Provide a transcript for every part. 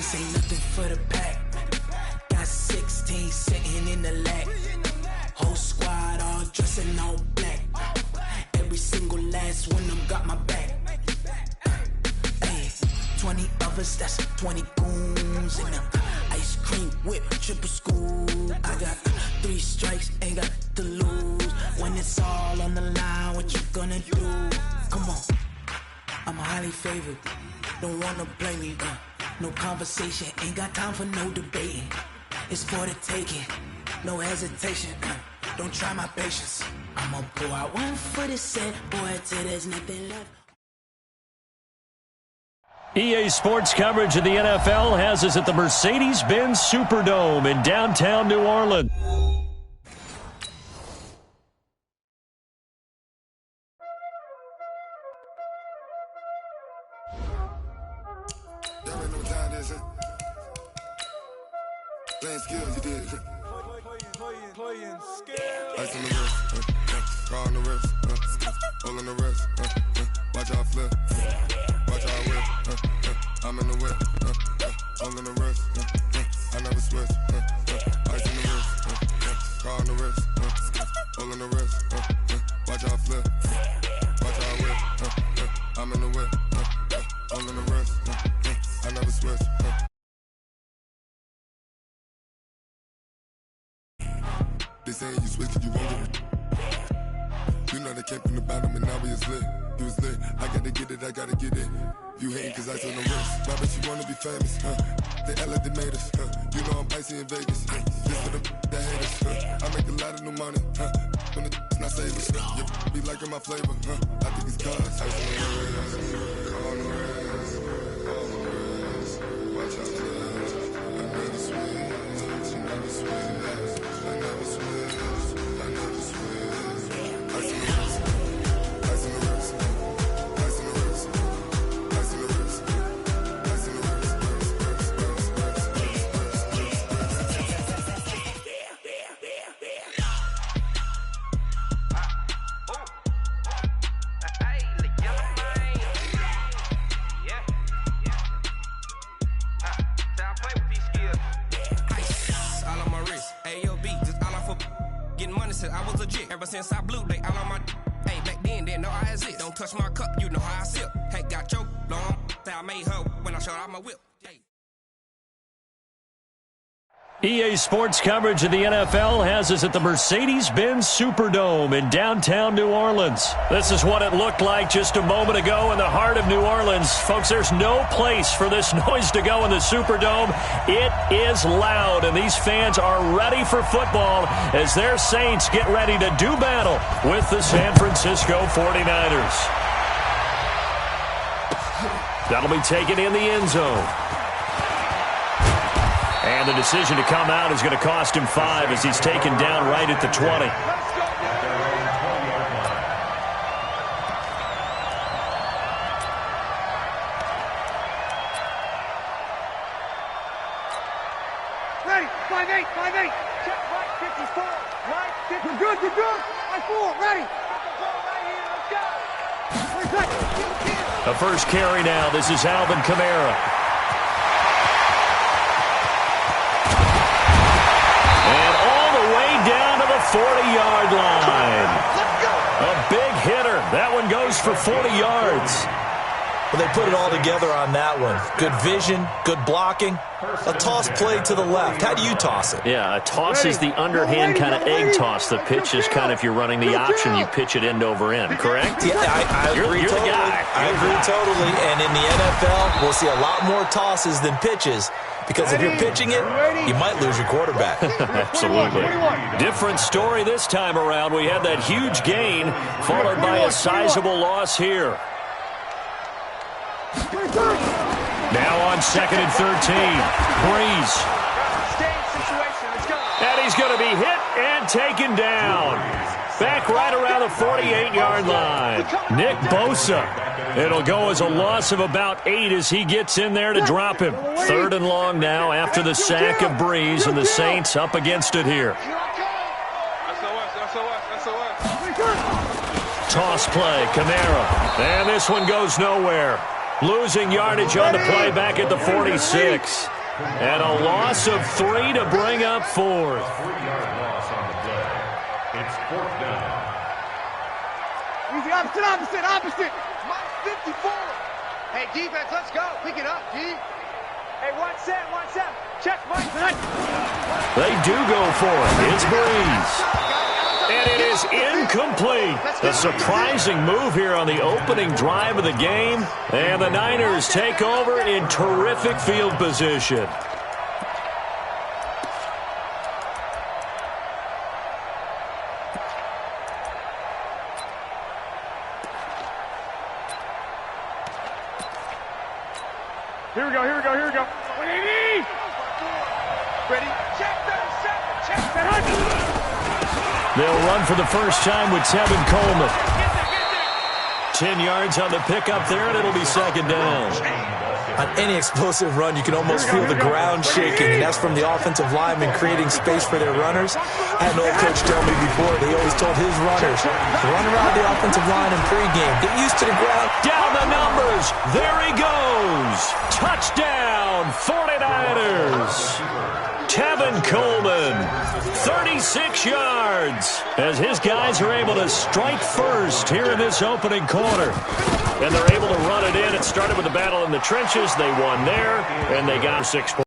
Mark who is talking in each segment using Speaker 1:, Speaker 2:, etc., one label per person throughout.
Speaker 1: This ain't nothing for the pack. Got 16 sitting in the lap. Whole squad all dressed in all black. Every single last one of them got my back. Hey, 20 of us, that's 20 goons in them. Ice cream whip, triple scoop. I got 3 strikes, ain't got to lose. When it's all on the line, what you gonna do? Come on, I'm highly favored. Don't wanna blame me, no conversation, ain't got time for no debating. It's for the taking, no hesitation, don't try my patience. I'ma pour out one for the set, boy, till there's nothing left.
Speaker 2: EA Sports coverage of the NFL has us at the Mercedes-Benz Superdome in downtown New Orleans.
Speaker 3: Playing skills, you did. Playing skills. Ice on the wrist, car on the wrist, hole on the wrist, watch out flip, watch out whip, I'm in the whip, hole on the wrist, I never switch, ice on the wrist, car on the wrist, hole on the wrist, watch out flip, watch out whip, I'm in the whip, hole on the wrist, I never switch. They say you switch it, you won't get it. You know they came from the bottom and now we is lit. You was lit, I gotta get it, I gotta get it. You hating cause I on the wrist. Why bet you wanna be famous, They act like they made us, You know I'm icy in Vegas, This for the that hate us, I make a lot of new money, When the not savers, You be liking my flavor, I think it's cause ice on the wrist, car on the wrist, watch out, I never switch, you never switch.
Speaker 4: Ever since I blew, they all on my hey, back then, didn't know I exist. Don't touch my cup, you know how I sip. Hey, got your long, say I made her when I showed out my whip. Hey.
Speaker 2: EA Sports coverage of the NFL has us at the Mercedes-Benz Superdome in downtown New Orleans. This is what it looked like just a moment ago in the heart of New Orleans. Folks, there's no place for this noise to go in the Superdome. It is loud, and these fans are ready for football as their Saints get ready to do battle with the San Francisco 49ers. That'll be taken in the end zone. And the decision to come out is going to cost him 5 as he's taken down right at the 20.
Speaker 5: Ready, 5-8, 5-8. Check right, 54, right, 50. You're good, you're good. Right, 4, ready.
Speaker 2: The first carry now. This is Alvin Kamara. Down to the 40-yard line. A big hitter. That one goes for 40 yards.
Speaker 6: Well, they put it all together on that one. Good vision, good blocking. A toss play to the left. How do you toss it?
Speaker 2: Yeah, a toss is the underhand kind of egg toss. The pitch is kind of if you're running the option, you pitch it end over end, correct?
Speaker 6: Yeah, I agree
Speaker 2: you're
Speaker 6: totally.
Speaker 2: The guy.
Speaker 6: I agree totally. And in the NFL, we'll see a lot more tosses than pitches. Because if you're pitching it, you might lose your quarterback.
Speaker 2: Absolutely. Different story this time around. We had that huge gain followed by a sizable loss here. Now on 2nd and 13. Breeze. And he's going to be hit and taken down. Back right around the 48-yard line. Nick Bosa. It'll go as a loss of about 8 as he gets in there to drop him. 3rd and long now after the sack of Breeze, and the Saints up against it here. Toss play, Kamara. And this one goes nowhere. Losing yardage on the play back at the 46. And a loss of 3 to bring up fourth.
Speaker 5: It's fourth down. Easy, opposite. Minus 54. Hey, defense, let's go. Pick it up, D. Hey, one set. Check, Mike.
Speaker 2: They do go for it. It's Breeze. And it is incomplete. A surprising move here on the opening drive of the game. And the Niners take over in terrific field position.
Speaker 5: Here we go. Ready? Check 37.
Speaker 2: They'll run for the first time with Tevin Coleman. 10 yards on the pickup there, and it'll be second down.
Speaker 6: On any explosive run, you can almost feel the ground shaking, and that's from the offensive linemen creating space for their runners. I had an old coach tell me before, they always told his runners, run around the offensive line in pregame. Get used to the ground.
Speaker 2: Down the numbers. There he goes. Touchdown, 49ers. Tevin Coleman, 36 yards, as his guys are able to strike first here in this opening quarter. And they're able to run it in. It started with a battle in the trenches. They won there, and they got 6 points.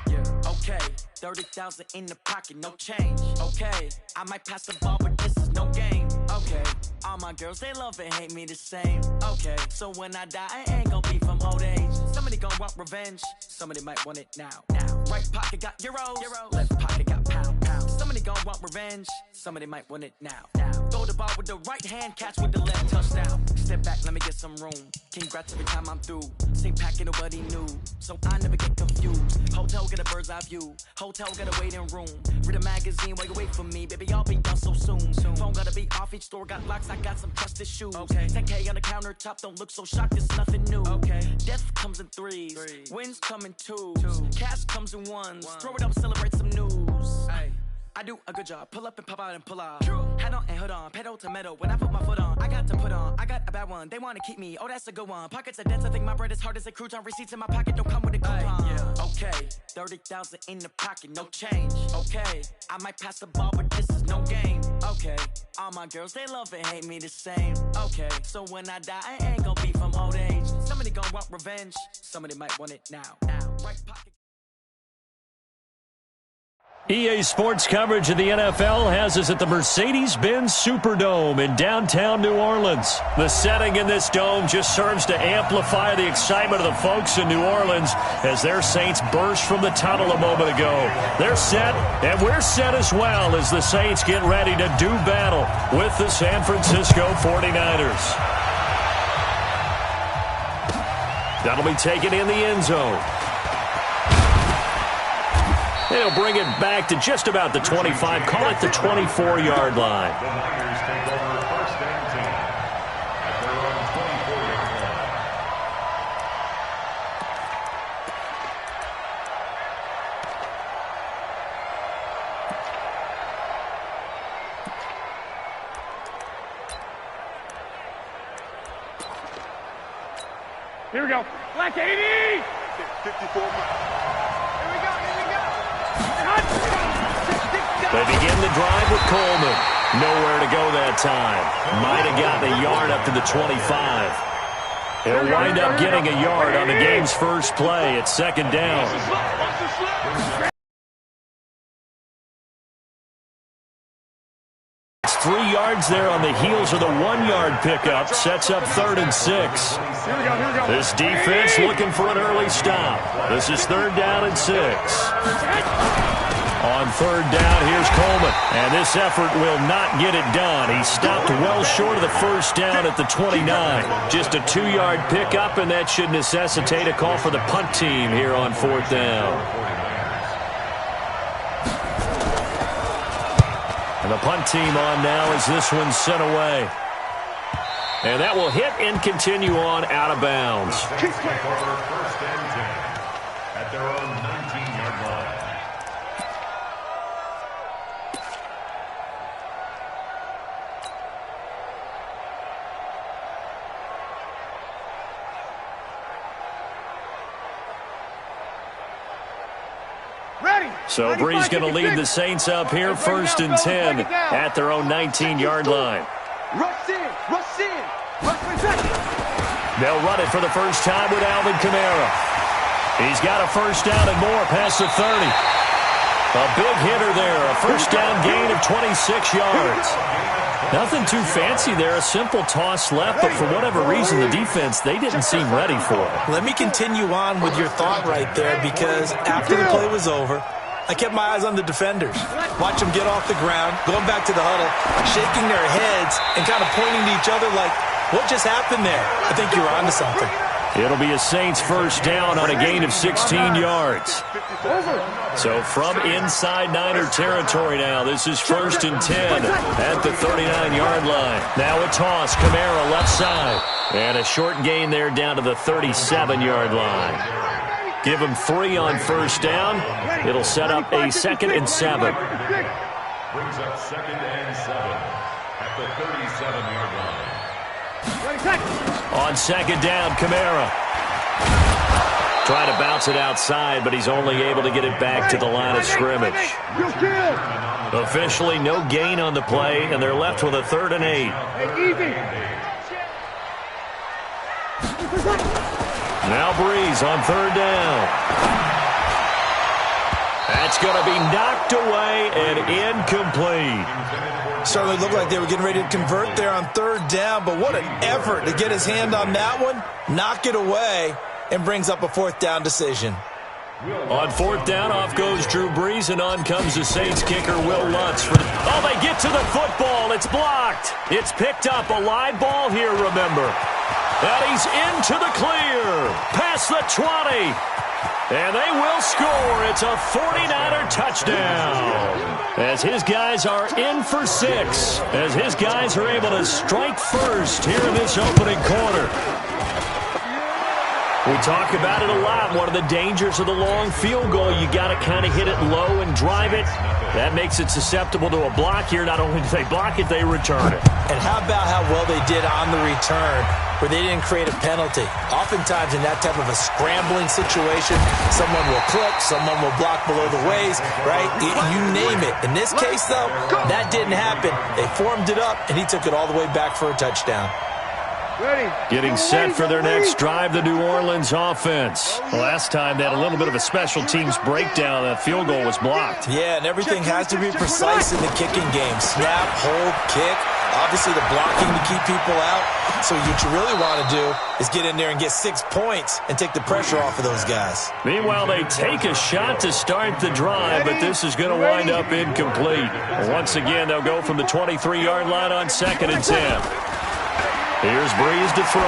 Speaker 7: Yeah. Okay. 30,000 in the pocket, no change. Okay. I might pass the ball, but this is no game. Okay. All my girls, they love and hate me the same. Okay. So when I die, I ain't gonna be from old age. Somebody gonna want revenge. Somebody might want it now. Right pocket got euros. Left pocket got pounds. Somebody gonna want revenge. Somebody might want it now. Throw the ball with the right hand, catch with the left, touchdown. Step back, let me get some room. Congrats every time I'm through. Same packet, nobody knew. So I never get confused. Hotel get a bird's eye view. Hotel get a waiting room. Read a magazine while you wait for me. Baby, I'll be done so soon. Phone gotta be off, each store got locks. I got some trusted shoes. 10K on the countertop, don't look so shocked, it's nothing new. Death comes in threes. Wins come in twos. Cash comes in ones. Throw it up, celebrate some news. I do a good job. Pull up and pop out and pull out. Head on and hood on. Pedal to metal. When I put my foot on, I got to put on. I got a bad one. They want to keep me. Oh, that's a good one. Pockets are dense. I think my bread is hard as a crouton. Receipts in my pocket don't come with a coupon. Okay. 30,000 in the pocket. No change. Okay. I might pass the ball, but this is no game. Okay. All my girls, they love and hate me the same. Okay. So when I die, I ain't gonna be from old age. Somebody gonna want revenge. Somebody might want it now. Right pocket.
Speaker 2: EA Sports coverage of the NFL has us at the Mercedes-Benz Superdome in downtown New Orleans. The setting in this dome just serves to amplify the excitement of the folks in New Orleans as their Saints burst from the tunnel a moment ago. They're set, and we're set as well as the Saints get ready to do battle with the San Francisco 49ers. That'll be taken in the end zone. They'll bring it back to just about the 25, call it the 24-yard line.
Speaker 8: The Niners take over first and 10 at their own 24-yard line.
Speaker 5: Here we go. Black 80! 54 miles.
Speaker 2: They begin the drive with Coleman. Nowhere to go that time. Might have gotten a yard up to the 25. He'll wind up getting a yard on the game's first play. It's second down. It's 3 yards there on the heels of the 1-yard pickup. Sets up 3rd and 6. This defense looking for an early stop. This is 3rd down and 6. On 3rd down, here's Coleman. And this effort will not get it done. He stopped well short of the first down at the 29. Just a 2-yard pickup, and that should necessitate a call for the punt team here on 4th down. And the punt team on now as this one's sent away. And that will hit and continue on out of bounds. So Bree's going to lead the Saints up here, 1st and 10 at their own 19-yard line.
Speaker 5: Rush in, rush in, rush protect.
Speaker 2: They'll run it for the first time with Alvin Kamara. He's got a first down and more past the 30. A big hitter there, a first down gain of 26 yards. Nothing too fancy there, a simple toss left, but for whatever reason, the defense, they didn't seem ready for it.
Speaker 6: Let me continue on with your thought right there, because after the play was over, I kept my eyes on the defenders. Watch them get off the ground, going back to the huddle, shaking their heads and kind of pointing to each other like, what just happened there? I think you're onto something.
Speaker 2: It'll be a Saints first down on a gain of 16 yards. So from inside Niner territory now, this is 1st and 10 at the 39-yard line. Now a toss, Kamara left side. And a short gain there down to the 37-yard line. Give him 3 on first down. It'll set up a 2nd and 7.
Speaker 8: Brings up 2nd and 7 at the 37-yard line.
Speaker 2: On 2nd down, Kamara. Trying to bounce it outside, but he's only able to get it back to the line of scrimmage. Officially, no gain on the play, and they're left with a 3rd and 8. Now Breeze on 3rd down. That's going to be knocked away and incomplete.
Speaker 6: Certainly looked like they were getting ready to convert there on 3rd down, but what an effort to get his hand on that one, knock it away, and brings up a 4th down decision.
Speaker 2: On 4th down, off goes Drew Brees, and on comes the Saints kicker, Will Lutz. Oh, they get to the football. It's blocked. It's picked up. A live ball here, remember. And he's into the clear. Past the 20. And they will score. It's a 49er touchdown. As his guys are in for 6. As his guys are able to strike first here in this opening quarter. We talk about it a lot. One of the dangers of the long field goal, you got to kind of hit it low and drive it. That makes it susceptible to a block here. Not only do they block it, they return it.
Speaker 6: And how about how well they did on the return, where they didn't create a penalty. Oftentimes in that type of a scrambling situation, someone will clip, someone will block below the waist, right? You name it. In this case, though, that didn't happen. They formed it up, and he took it all the way back for a touchdown.
Speaker 2: Getting set for their next drive, the New Orleans offense. Last time they had a little bit of a special teams breakdown. That field goal was blocked.
Speaker 6: Yeah, and everything has to be precise in the kicking game. Snap, hold, kick. Obviously the blocking to keep people out. So what you really want to do is get in there and get 6 points and take the pressure off of those guys.
Speaker 2: Meanwhile, they take a shot to start the drive, but this is going to wind up incomplete. Once again, they'll go from the 23-yard line on 2nd and 10. Here's Breeze to throw.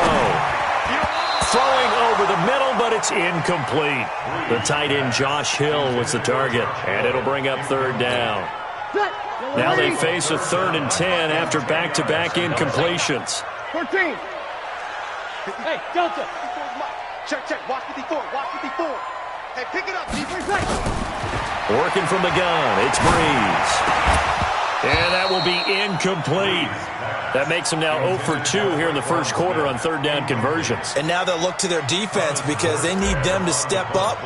Speaker 2: Throwing over the middle, but it's incomplete. The tight end Josh Hill was the target, and it'll bring up 3rd down. Now they face a 3rd and 10 after back-to-back incompletions.
Speaker 5: 14. Hey, Delta. Check. Watch 54. Watch 54. Hey, pick it up.
Speaker 2: Working from the gun, it's Breeze. And that will be incomplete. That makes them now 0 for 2 here in the first quarter on 3rd down conversions.
Speaker 6: And now they'll look to their defense because they need them to step up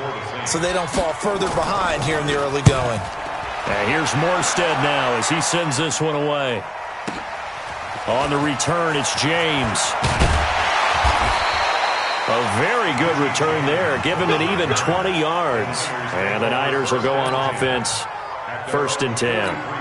Speaker 6: so they don't fall further behind here in the early going.
Speaker 2: And here's Morstead now as he sends this one away. On the return, it's James. A very good return there. Give him an even 20 yards. And the Niners will go on offense. 1st and 10.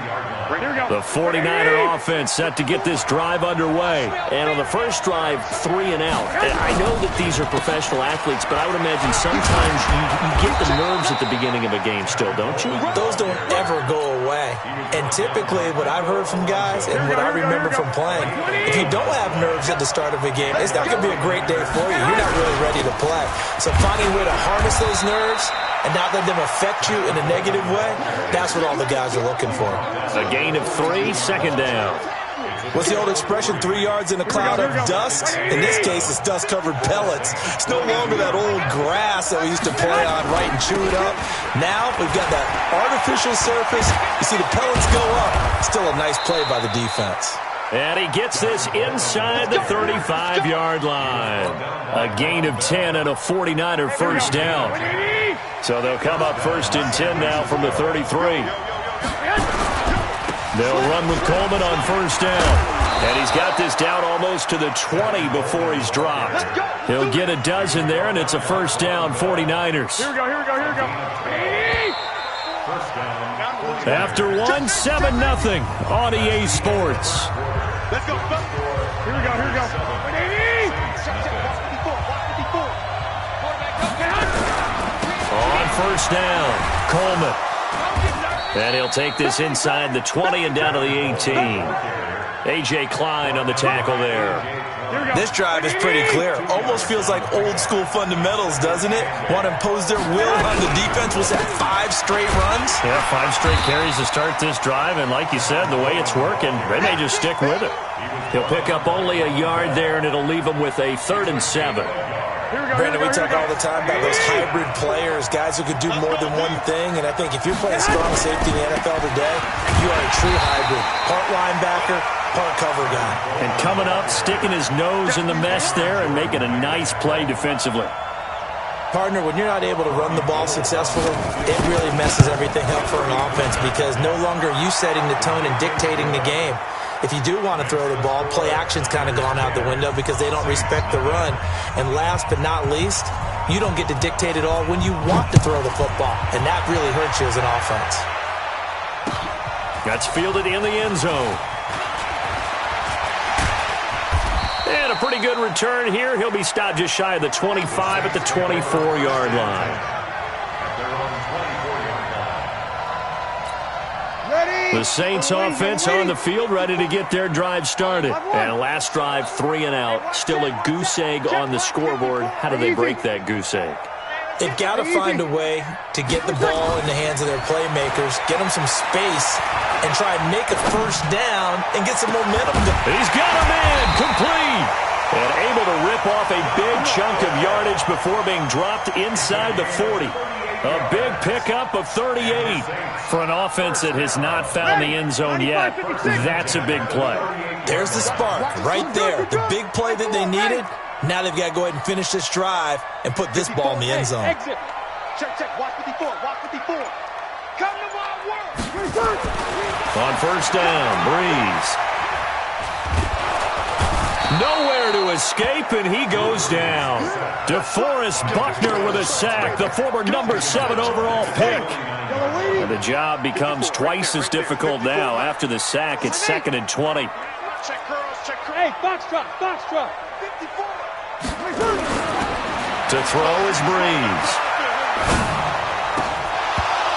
Speaker 2: The 49er offense set to get this drive underway. And on the first drive, 3 and out. And I know that these are professional athletes, but I would imagine sometimes you get the nerves at the beginning of a game still, don't you?
Speaker 6: Those don't ever go away. And typically what I've heard from guys and what I remember from playing, if you don't have nerves at the start of a game, it's not going to be a great day for you. You're not really ready to play. So finding a way to harness those nerves and not let them affect you in a negative way, that's what all the guys are looking for.
Speaker 2: A gain of 3, 2nd down.
Speaker 6: What's the old expression, 3 yards in a cloud of dust? In this case, it's dust-covered pellets. It's no longer that old grass that we used to play on, right, and chew it up. Now we've got that artificial surface. You see the pellets go up. Still a nice play by the defense.
Speaker 2: And he gets this inside the 35-yard line. A gain of 10 and a 49er first down. So they'll come up 1st and 10 now from the 33. They'll run with Coleman on 1st down. And he's got this down almost to the 20 before he's dropped. He'll get a dozen there, and it's a 1st down, 49ers.
Speaker 5: Here we go.
Speaker 2: After 1, 7-0 on EA Sports.
Speaker 5: Let's go. Here we go.
Speaker 2: On 1st down, Coleman. And he'll take this inside the 20 and down to the 18. A.J. Klein on the tackle there.
Speaker 6: This drive is pretty clear. Almost feels like old school fundamentals, doesn't it? Want to impose their will on the defense. Was that 5 straight runs?
Speaker 2: Yeah, 5 straight carries to start this drive. And like you said, the way it's working, they may just stick with it. He'll pick up only a yard there, and it'll leave him with a 3rd and 7.
Speaker 6: Brandon, we talk all the time about those hybrid players, guys who could do more than one thing. And I think if you're playing strong safety in the NFL today, you are a true hybrid. Part linebacker, part cover guy.
Speaker 2: And coming up, sticking his nose in the mess there and making a nice play defensively.
Speaker 6: Partner, when you're not able to run the ball successfully, it really messes everything up for an offense because no longer are you setting the tone and dictating the game. If you do want to throw the ball, play action's kind of gone out the window because they don't respect the run. And last but not least, you don't get to dictate it all when you want to throw the football. And that really hurts you as an offense.
Speaker 2: That's fielded in the end zone. And a pretty good return here. He'll be stopped just shy of the 25 at the 24-yard line. The Saints offense on the field, ready to get their drive started. And last drive, 3 and out. Still a goose egg on the scoreboard. How do they break that goose egg?
Speaker 6: They've got to find a way to get the ball in the hands of their playmakers, get them some space, and try and make a 1st down and get some momentum.
Speaker 2: He's got a man, complete. And able to rip off a big chunk of yardage before being dropped inside the 40. A big pickup of 38 for an offense that has not found the end zone yet. That's a big play.
Speaker 6: There's the spark right there. The big play that they needed. Now they've got to go ahead and finish this drive and put this ball in the end zone.
Speaker 5: Exit. Check. Watch 54. Come to my work.
Speaker 2: On 1st down, Breeze. Nowhere to escape, and he goes down. DeForest Buckner with a sack, the former number 7 overall pick. And the job becomes twice as difficult now. After the sack, it's 2nd and 20.
Speaker 5: Check curls. Hey, Foxtrot. 54.
Speaker 2: To throw is Breeze.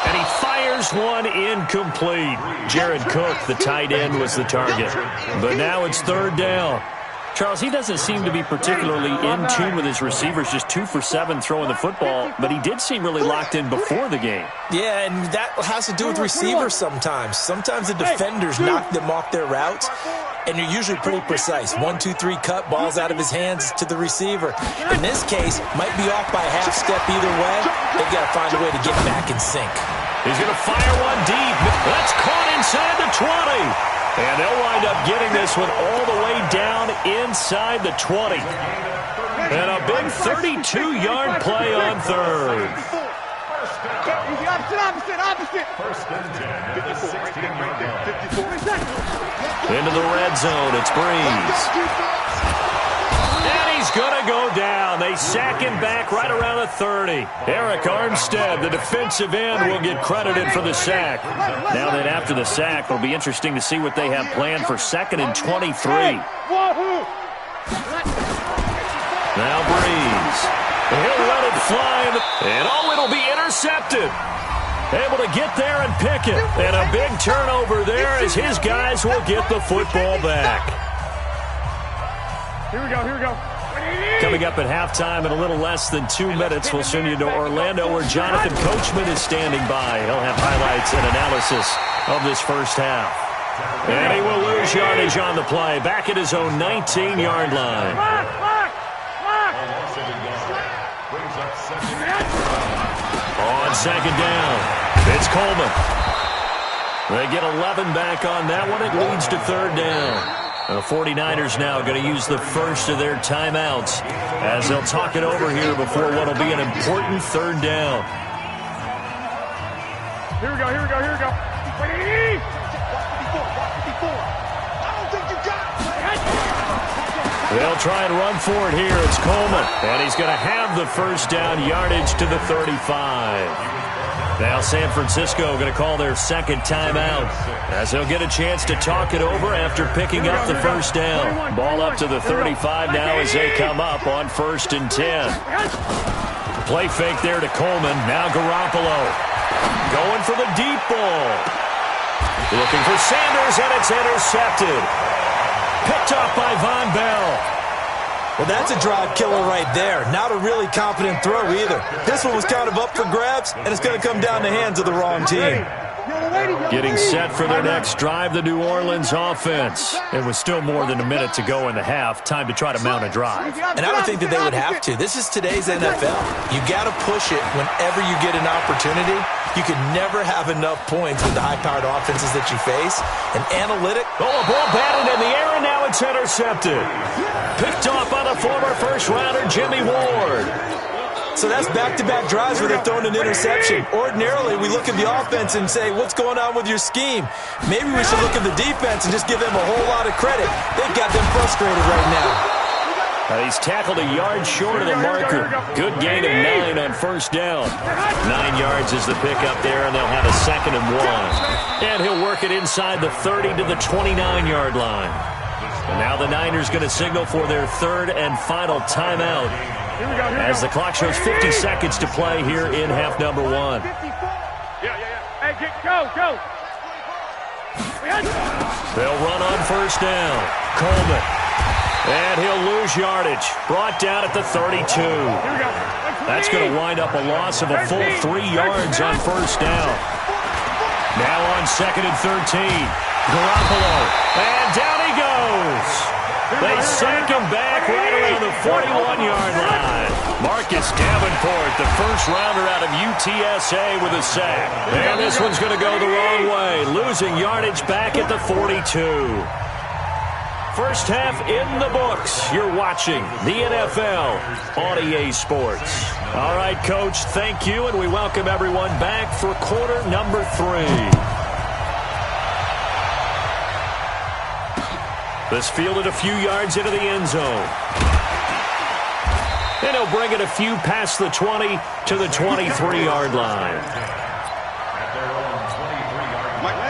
Speaker 2: And he fires one incomplete. Jared Cook, the tight end, was the target. But now it's 3rd down. Charles, he doesn't seem to be particularly in tune with his receivers, just 2 for 7 throwing the football, but he did seem really locked in before the game.
Speaker 6: Yeah, and that has to do with receivers sometimes. Sometimes the defenders knock them off their routes, and you're usually pretty precise. 1, 2, 3 cut, balls out of his hands to the receiver. In this case, might be off by a half step either way. They've got to find a way to get back in sync.
Speaker 2: He's going to fire one deep. That's caught inside the 20. And they'll wind up getting this one all the way down inside the 20. And a big 32-yard play on 3rd.
Speaker 5: Opposite.
Speaker 8: 1st and 10 at the 16-yard line.
Speaker 2: Into the red zone, it's Breeze. And he's going to go down. They sack him back right around the 30. Eric Armstead, the defensive end, will get credited for the sack. Now then, after the sack, it'll be interesting to see what they have planned for 2nd and 23. Now Breeze. He'll let it fly. And it'll be intercepted. Able to get there and pick it. And a big turnover there as his guys will get the football back.
Speaker 5: Here we go.
Speaker 2: Coming up at halftime in a little less than 2 minutes, we'll send you to Orlando where Jonathan Coachman is standing by. He'll have highlights and analysis of this first half. And he will lose yardage on the play. Back at his own 19-yard line. On 2nd down, it's Coleman. They get 11 back on that one. It leads to 3rd down. The 49ers now going to use the first of their timeouts as they'll talk it over here before what will be an important 3rd down.
Speaker 5: Here we go. Watch 54. I don't think you got it.
Speaker 2: They'll try and run for it here. It's Coleman, and he's going to have the first down, yardage to the 35. Now San Francisco going to call their second timeout as they'll get a chance to talk it over after picking up the first down. Ball up to the 35 now as they come up on 1st and 10. Play fake there to Coleman. Now Garoppolo going for the deep ball. Looking for Sanders, and it's intercepted. Picked up by Von Bell.
Speaker 6: Well, that's a drive killer right there. Not a really confident throw either. This one was kind of up for grabs, and it's going to come down the hands of the wrong team.
Speaker 2: Getting set for their next drive, the New Orleans offense. It was still more than a minute to go in the half. Time to try to mount a drive.
Speaker 6: And I don't think that they would have to. This is today's NFL. You got to push it whenever you get an opportunity. You can never have enough points with the high-powered offenses that you face. An analytic.
Speaker 2: Oh, a ball batted in the air, and now it's intercepted. Picked off by the former first-rounder, Jimmy Ward.
Speaker 6: So that's back-to-back drives where they're throwing an interception. Ordinarily, we look at the offense and say, what's going on with your scheme? Maybe we should look at the defense and just give them a whole lot of credit. They've got them frustrated right now.
Speaker 2: He's tackled a yard short of the marker. Good gain of 9 on first down. 9 yards is the pickup there, and they'll have a 2nd and 1. And he'll work it inside the 30 to the 29-yard line. And now the Niners going to signal for their 3rd and final timeout as the clock shows 50 seconds to play here in half number 1.
Speaker 5: Hey, go.
Speaker 2: They'll run on first down. Coleman. And he'll lose yardage. Brought down at the 32. That's going to wind up a loss of a full 3 yards on first down. Now on 2nd and 13. Garoppolo. And down he goes. They sack him back right around the 41-yard line. Marcus Davenport, the first-rounder out of UTSA with a sack. And this one's going to go the wrong way, losing yardage back at the 42. First half in the books. You're watching the NFL on EA Sports. All right, Coach, thank you, and we welcome everyone back for quarter number 3. This fielded a few yards into the end zone. And he'll bring it a few past the 20 to the 23-yard line.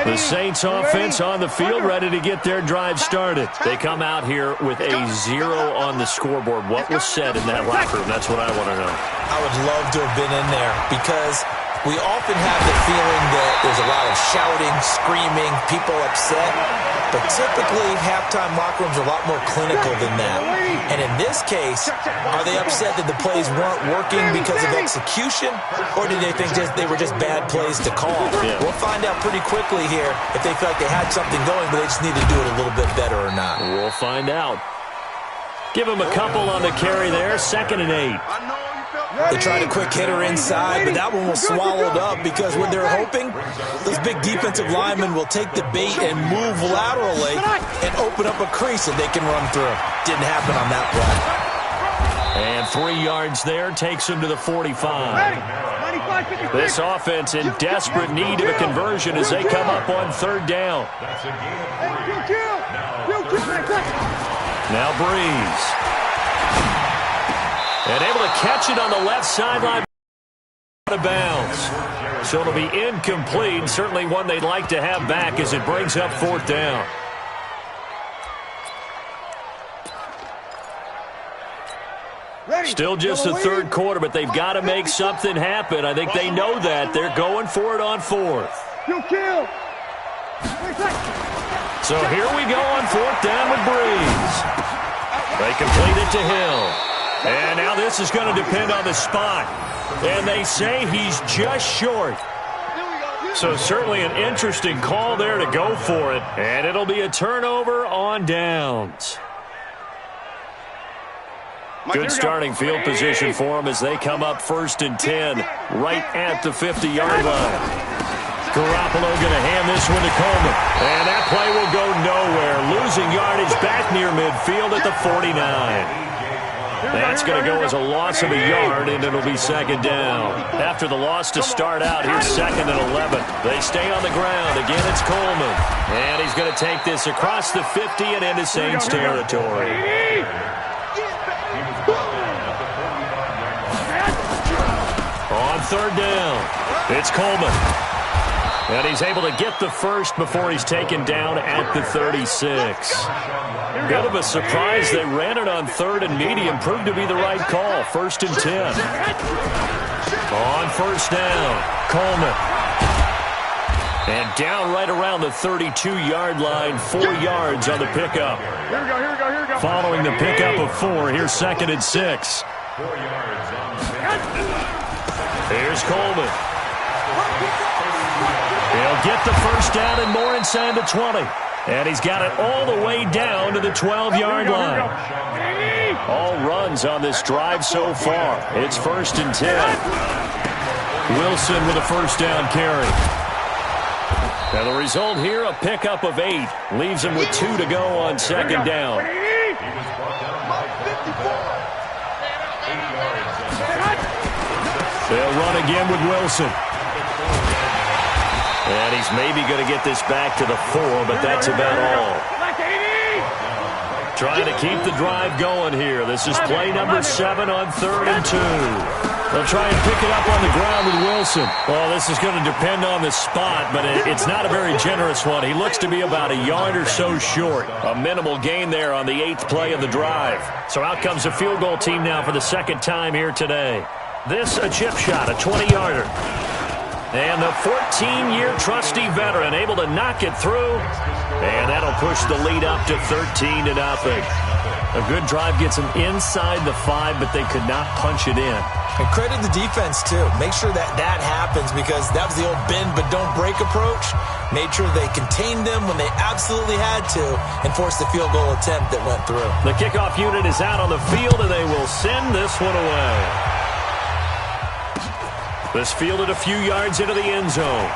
Speaker 2: The Saints offense on the field, ready to get their drive started. They come out here with a 0 on the scoreboard. What was said in that locker room? That's what I want to know.
Speaker 6: I would love to have been in there because we often have the feeling that there's a lot of shouting, screaming, people upset. But typically, halftime locker rooms are a lot more clinical than that. And in this case, are they upset that the plays weren't working because of execution? Or did they think they were just bad plays to call?
Speaker 2: Yeah.
Speaker 6: We'll find out pretty quickly here if they feel like they had something going, but they just need to do it a little bit better or not.
Speaker 2: We'll find out. Give him a couple on the carry there, 2nd and 8.
Speaker 6: They tried a quick hitter inside, but that one was swallowed up because what they're hoping, those big defensive linemen will take the bait and move laterally and open up a crease that they can run through. Didn't happen on that play.
Speaker 2: And 3 yards there takes him to the 45. This offense in desperate need of a conversion as they come up on 3rd down. Now Breeze. And able to catch it on the left sideline out of bounds. So it'll be incomplete. Certainly one they'd like to have back as it brings up 4th down. Still just the 3rd quarter, but they've got to make something happen. I think they know that. They're going for it on 4th. So here we go on 4th down with Breeze. They complete it to Hill. And now this is going to depend on the spot. And they say he's just short. So certainly an interesting call there to go for it. And it'll be a turnover on downs. Good starting field position for them as they come up 1st and 10 right at the 50-yard line. Garoppolo going to hand this one to Coleman. And that play will go nowhere. Losing yardage back near midfield at the 49. That's going to go as a loss of a yard, and it'll be second down. After the loss to start out, here's second and 11. They stay on the ground. Again, it's Coleman. And he's going to take this across the 50 and into Saints territory. On third down, it's Coleman. And he's able to get the first before he's taken down at the 36. Bit of a surprise. They ran it on third and medium. Proved to be the right call. First and 10. On first down, Coleman. And down right around the 32-yard line. 4 yards on the pickup.
Speaker 5: Here we go.
Speaker 2: Following the pickup of 4, here's second and 6.
Speaker 8: 4 yards on the pick.
Speaker 2: Here's Coleman. He'll get the first down and more inside the 20. And he's got it all the way down to the 12-yard line. All runs on this drive so far. It's first and 10. Wilson with a first down carry. Now the result here, a pickup of 8. Leaves him with 2 to go on second down. They'll run again with Wilson. And he's maybe going to get this back to the 4, but that's about all. Trying to keep the drive going here. This is play number 7 on third and 2. They'll try and pick it up on the ground with Wilson. Well, this is going to depend on the spot, but it's not a very generous one. He looks to be about a yard or so short. A minimal gain there on the 8th play of the drive. So out comes the field goal team now for the second time here today. This a chip shot, a 20-yarder. And the 14-year trusty veteran able to knock it through. And that'll push the lead up to 13-0. A good drive gets them inside the 5, but they could not punch it in.
Speaker 6: And credit the defense, too. Make sure that happens, because that was the old bend but don't break approach. Made sure they contained them when they absolutely had to and forced the field goal attempt that went through.
Speaker 2: The kickoff unit is out on the field, and they will send this one away. This fielded a few yards into the end zone.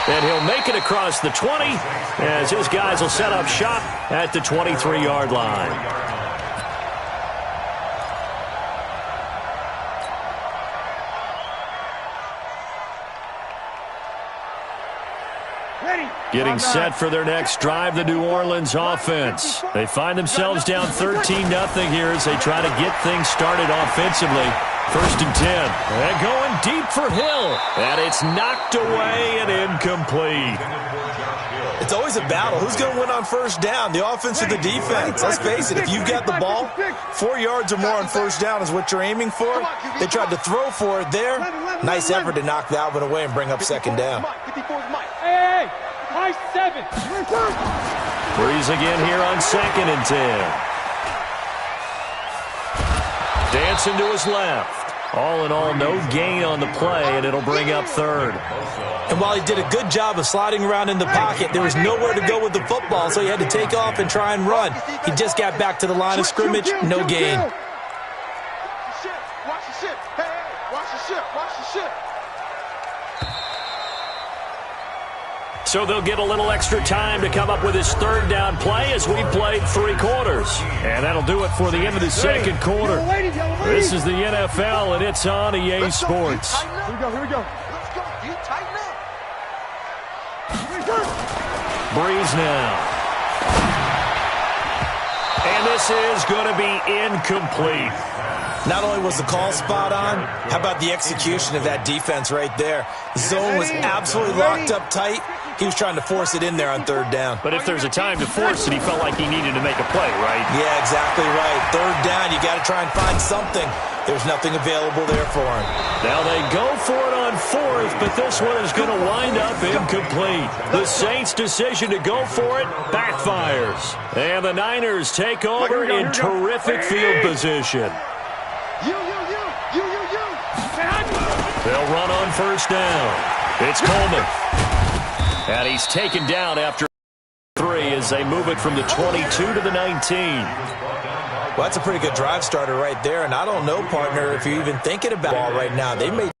Speaker 2: And he'll make it across the 20 as his guys will set up shop at the 23-yard line. Getting set for their next drive, the New Orleans offense. They find themselves down 13-0 here as they try to get things started offensively. First and 10. And going deep for Hill. And it's knocked away and incomplete.
Speaker 6: It's always a battle. Who's going to win on first down, the offense or the defense? Let's face it, if you've got the ball, 4 yards or more on first down is what you're aiming for. They tried to throw for it there. Nice effort to knock that one away and bring up second down.
Speaker 5: Hey, high 7.
Speaker 2: Breeze again here on second and 10. Dancing to his left. All in all, no gain on the play, and it'll bring up third.
Speaker 6: And while he did a good job of sliding around in the pocket, there was nowhere to go with the football, so he had to take off and try and run. He just got back to the line of scrimmage, no gain.
Speaker 5: Watch the ship. Hey, watch the ship.
Speaker 2: So they'll get a little extra time to come up with his third down play as we've played 3 quarters. And that'll do it for the end of the second quarter. This is the NFL, and it's on EA Sports.
Speaker 5: Here we go. Let's go. You tighten up.
Speaker 2: Breeze now. And this is going to be incomplete.
Speaker 6: Not only was the call spot on, how about the execution of that defense right there? The zone was absolutely locked up tight. He was trying to force it in there on third down.
Speaker 2: But if there's a time to force it, he felt like he needed to make a play, right?
Speaker 6: Yeah, exactly right. Third down, you got to try and find something. There's nothing available there for him.
Speaker 2: Now they go for it on fourth, but this one is going to wind up incomplete. The Saints' decision to go for it backfires. And the Niners take over in terrific field position. They'll run on first down. It's Coleman. And he's taken down after 3 as they move it from the 22 to the 19.
Speaker 6: Well, that's a pretty good drive starter right there. And I don't know, partner, if you're even thinking about ball right now. They may